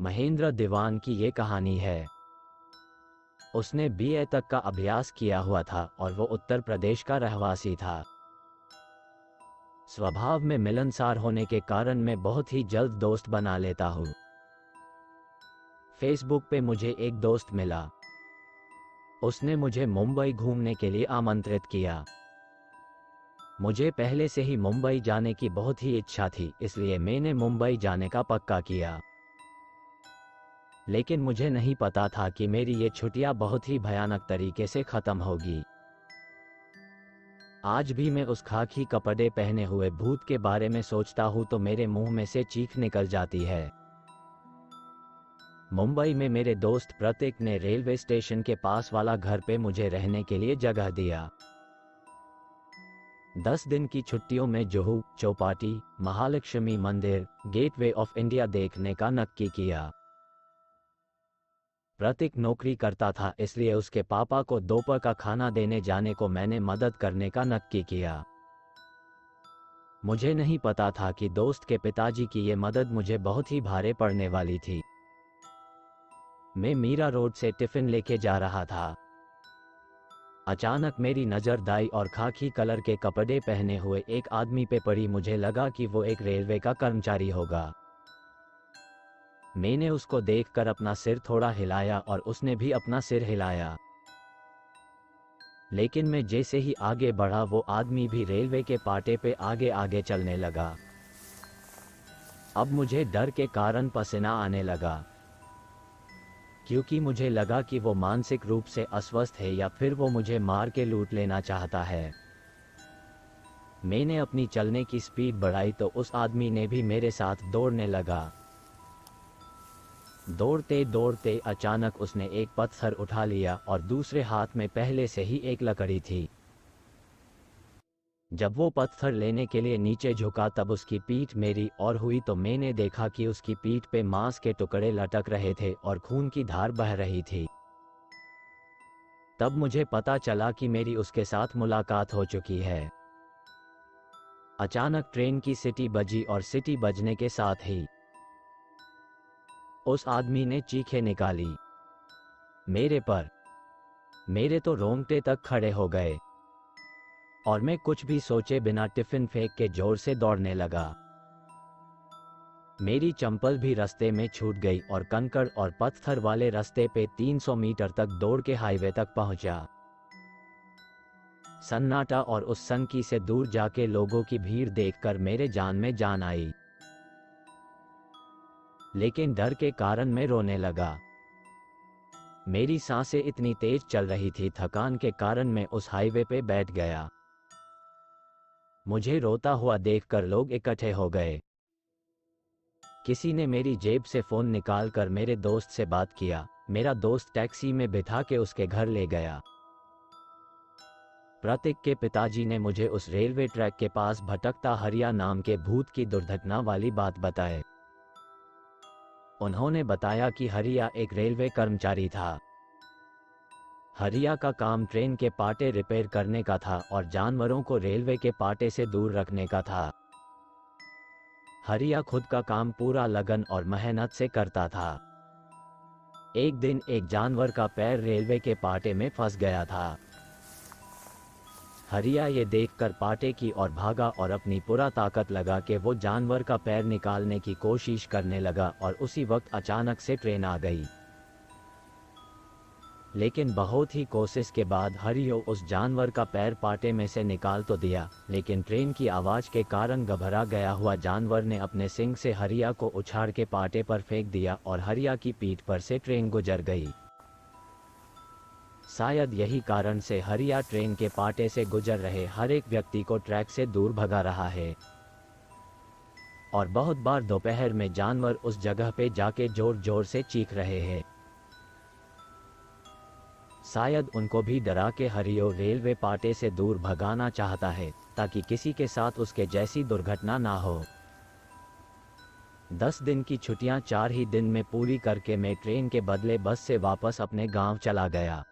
महेंद्र दीवान की ये कहानी है। उसने बीए तक का अभ्यास किया हुआ था और वो उत्तर प्रदेश का रहवासी था। स्वभाव में मिलनसार होने के कारण मैं बहुत ही जल्द दोस्त बना लेता हूँ। फेसबुक पे मुझे एक दोस्त मिला। उसने मुझे मुंबई घूमने के लिए आमंत्रित किया। मुझे पहले से ही मुंबई जाने की बहुत ही इच्छा थी, इसलिए मैंने मुंबई जाने का पक्का किया। लेकिन मुझे नहीं पता था कि मेरी ये छुट्टियां बहुत ही भयानक तरीके से खत्म होगी। आज भी मैं उस खाकी कपड़े पहने हुए भूत के बारे में सोचता हूँ तो मेरे मुंह में से चीख निकल जाती है। मुंबई में मेरे दोस्त प्रतीक ने रेलवे स्टेशन के पास वाला घर पे मुझे रहने के लिए जगह दिया। 10 दिन की छुट्टियों में जुहू, चौपाटी, महालक्ष्मी मंदिर, गेटवे ऑफ इंडिया देखने का नक्की किया। प्रतीक नौकरी करता था, इसलिए उसके पापा को दोपहर का खाना देने जाने को मैंने मदद करने का नक्की किया। मुझे नहीं पता था कि दोस्त के पिताजी की ये मदद मुझे बहुत ही भारे पड़ने वाली थी। मैं मीरा रोड से टिफिन लेके जा रहा था। अचानक मेरी नज़र दाई और खाकी कलर के कपड़े पहने हुए एक आदमी पे पड़ी। मुझे लगा कि वो एक रेलवे का कर्मचारी होगा। मैंने उसको देखकर अपना सिर थोड़ा हिलाया और उसने भी अपना सिर हिलाया। लेकिन मैं जैसे ही आगे बढ़ा वो आदमी भी रेलवे के पाटे पे आगे आगे चलने लगा। अब मुझे डर के कारण पसीना आने लगा, क्योंकि मुझे लगा कि वो मानसिक रूप से अस्वस्थ है या फिर वो मुझे मार के लूट लेना चाहता है। मैंने अपनी चलने की स्पीड बढ़ाई तो उस आदमी ने भी मेरे साथ दौड़ने लगा। दौड़ते दौड़ते अचानक उसने एक पत्थर उठा लिया और दूसरे हाथ में पहले से ही एक लकड़ी थी। जब वो पत्थर लेने के लिए नीचे झुका तब उसकी पीठ मेरी ओर हुई तो मैंने देखा कि उसकी पीठ पे मांस के टुकड़े लटक रहे थे और खून की धार बह रही थी। तब मुझे पता चला कि मेरी उसके साथ मुलाकात हो चुकी है। अचानक ट्रेन की सीटी बजी और सीटी बजने के साथ ही उस आदमी ने चीखें निकाली मेरे पर। मेरे तो रोंगटे तक खड़े हो गए और मैं कुछ भी सोचे बिना टिफिन फेंक के जोर से दौड़ने लगा। मेरी चंपल भी रास्ते में छूट गई और कंकड़ और पत्थर वाले रास्ते पे 300 मीटर तक दौड़ के हाईवे तक पहुंचा। सन्नाटा और उस संकी से दूर जाके लोगों की भीड़ देखकर मेरे जान में जान आई। लेकिन डर के कारण मैं रोने लगा। मेरी सांसें इतनी तेज चल रही थी, थकान के कारण मैं उस हाईवे पे बैठ गया। मुझे रोता हुआ देखकर लोग इकट्ठे हो गए। किसी ने मेरी जेब से फोन निकालकर मेरे दोस्त से बात किया। मेरा दोस्त टैक्सी में बिठा के उसके घर ले गया। प्रतीक के पिताजी ने मुझे उस रेलवे ट्रैक के पास भटकता हरिया नाम के भूत की दुर्घटना वाली बात बताए। उन्होंने बताया कि हरिया एक रेलवे कर्मचारी था। हरिया का काम ट्रेन के पाटे रिपेयर करने का था और जानवरों को रेलवे के पाटे से दूर रखने का था। हरिया खुद का काम पूरा लगन और मेहनत से करता था। एक दिन एक जानवर का पैर रेलवे के पाटे में फंस गया था। हरिया ये देखकर पाटे की ओर भागा और अपनी पूरा ताकत लगा के वो जानवर का पैर निकालने की कोशिश करने लगा और उसी वक्त अचानक से ट्रेन आ गई। लेकिन बहुत ही कोशिश के बाद हरियो उस जानवर का पैर पाटे में से निकाल तो दिया, लेकिन ट्रेन की आवाज़ के कारण घबरा गया हुआ जानवर ने अपने सींग से हरिया को उछाड़ के पाटे पर फेंक दिया और हरिया की पीठ पर से ट्रेन गुजर गई। शायद यही कारण से हरिया ट्रेन के पाटे से गुजर रहे हर एक व्यक्ति को ट्रैक से दूर भगा रहा है। और बहुत बार दोपहर में जानवर उस जगह पे जाके जोर जोर से चीख रहे हैं। शायद उनको भी डरा के हरियो रेलवे पाटे से दूर भगाना चाहता है, ताकि किसी के साथ उसके जैसी दुर्घटना ना हो। 10 दिन की छुट्टियां 4 ही दिन में पूरी करके मैं ट्रेन के बदले बस से वापस अपने गांव चला गया।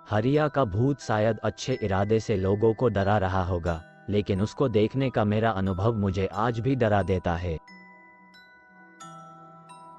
हरिया का भूत शायद अच्छे इरादे से लोगों को डरा रहा होगा, लेकिन उसको देखने का मेरा अनुभव मुझे आज भी डरा देता है।